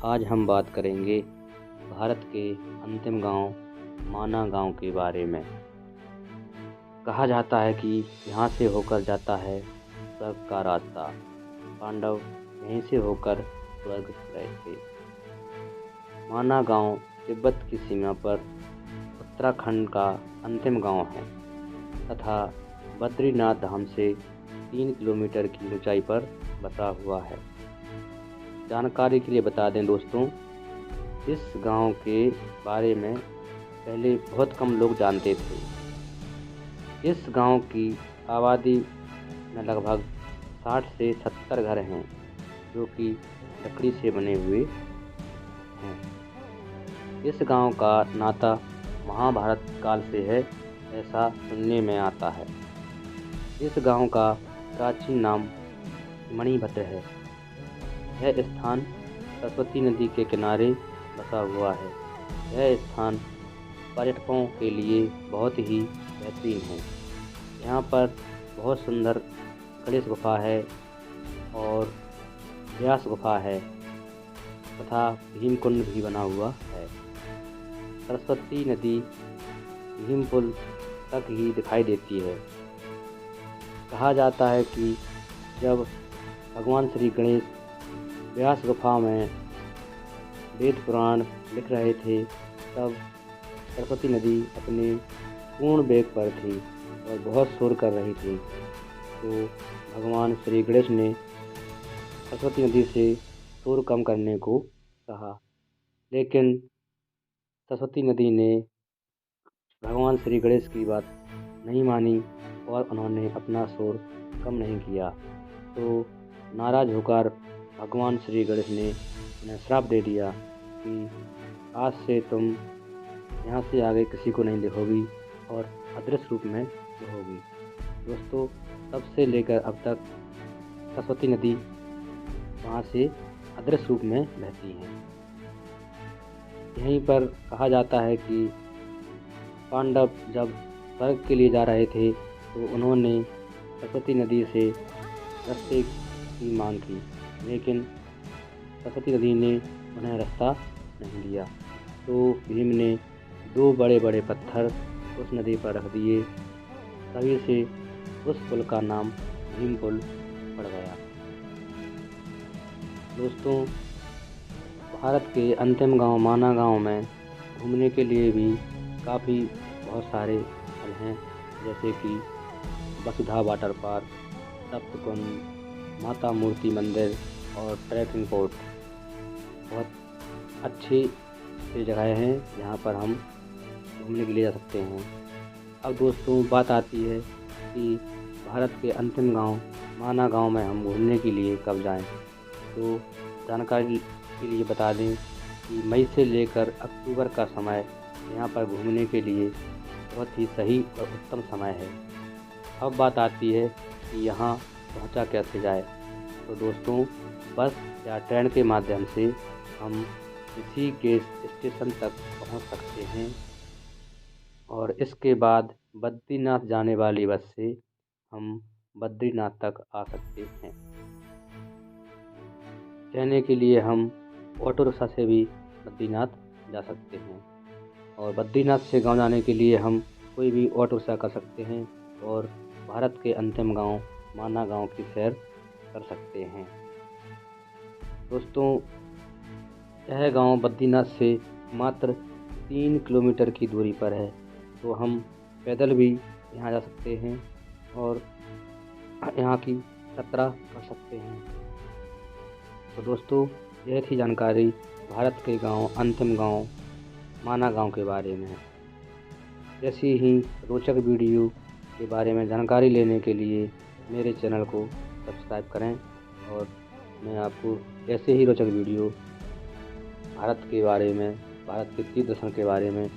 आज हम बात करेंगे भारत के अंतिम गांव माना गांव के बारे में। कहा जाता है कि यहाँ से होकर जाता है स्वर्ग का रास्ता। पांडव यहीं से होकर स्वर्ग गए थे। माना गांव तिब्बत की सीमा पर उत्तराखंड का अंतिम गांव है तथा बद्रीनाथ धाम से 3 किलोमीटर की ऊंचाई पर बसा हुआ है। जानकारी के लिए बता दें दोस्तों, इस गांव के बारे में पहले बहुत कम लोग जानते थे। इस गांव की आबादी में लगभग 60 से 70 घर हैं जो कि लकड़ी से बने हुए हैं। इस गांव का नाता महाभारत काल से है, ऐसा सुनने में आता है। इस गांव का प्राचीन नाम मणिभद्र है। यह स्थान सरस्वती नदी के किनारे बसा हुआ है। यह स्थान पर्यटकों के लिए बहुत ही बेहतरीन है। यहाँ पर बहुत सुंदर गणेश गुफा है और व्यास गुफा है तथा भीमकुंड भी बना हुआ है। सरस्वती नदी भीम पुल तक ही दिखाई देती है। कहा जाता है कि जब भगवान श्री गणेश व्यास गुफा में वेद पुराण लिख रहे थे तब सरस्वती नदी अपने पूर्ण वेग पर थी और बहुत शोर कर रही थी। तो भगवान श्री गणेश ने सरस्वती नदी से शोर कम करने को कहा, लेकिन सरस्वती नदी ने भगवान श्री गणेश की बात नहीं मानी और उन्होंने अपना शोर कम नहीं किया। तो नाराज़ होकर भगवान श्री गणेश ने उन्हें श्राप दे दिया कि आज से तुम यहाँ से आगे किसी को नहीं देखोगी और अदृश्य रूप में रहोगी। दोस्तों, तब से लेकर अब तक सरस्वती नदी वहाँ से अदृश्य रूप में बहती है। यहीं पर कहा जाता है कि पांडव जब स्वर्ग के लिए जा रहे थे तो उन्होंने सरस्वती नदी से रास्ते की मांग की, लेकिन सरस्वती नदी ने उन्हें रास्ता नहीं दिया। तो भीम ने 2 बड़े बड़े पत्थर उस नदी पर रख दिए। तभी से उस पुल का नाम भीम पुल पड़ गया। दोस्तों, भारत के अंतिम गांव माना गांव में घूमने के लिए भी काफ़ी बहुत सारे स्थल हैं, जैसे कि वसुधा वाटर पार्क, सप्तकुंड, माता मूर्ति मंदिर और ट्रैकिंग पोर्ट। बहुत अच्छी जगह हैं जहाँ पर हम घूमने के लिए जा सकते हैं। अब दोस्तों, बात आती है कि भारत के अंतिम गांव माना गांव में हम घूमने के लिए कब जाएं। तो जानकारी के लिए बता दें कि मई से लेकर अक्टूबर का समय यहाँ पर घूमने के लिए बहुत ही सही और उत्तम समय है। अब बात आती है कि यहाँ पहुँचा कैसे जाए। तो दोस्तों, बस या ट्रेन के माध्यम से हम ऋषिकेश स्टेशन तक पहुँच सकते हैं और इसके बाद बद्रीनाथ जाने वाली बस से हम बद्रीनाथ तक आ सकते हैं। रहने के लिए हम ऑटो रिक्शा से भी बद्रीनाथ जा सकते हैं और बद्रीनाथ से गांव जाने के लिए हम कोई भी ऑटो रिक्शा कर सकते हैं और भारत के अंतिम गांव माना गांव की सैर कर सकते हैं। दोस्तों, यह गांव बद्रीनाथ से मात्र 3 किलोमीटर की दूरी पर है, तो हम पैदल भी यहाँ जा सकते हैं और यहाँ की यात्रा कर सकते हैं। तो दोस्तों, यह थी जानकारी भारत के गांव अंतिम गांव माना गांव के बारे में। ऐसी ही रोचक वीडियो के बारे में जानकारी लेने के लिए मेरे चैनल को सब्सक्राइब करें और मैं आपको ऐसे ही रोचक वीडियो भारत के बारे में, भारत के तीर्थ दर्शन के बारे में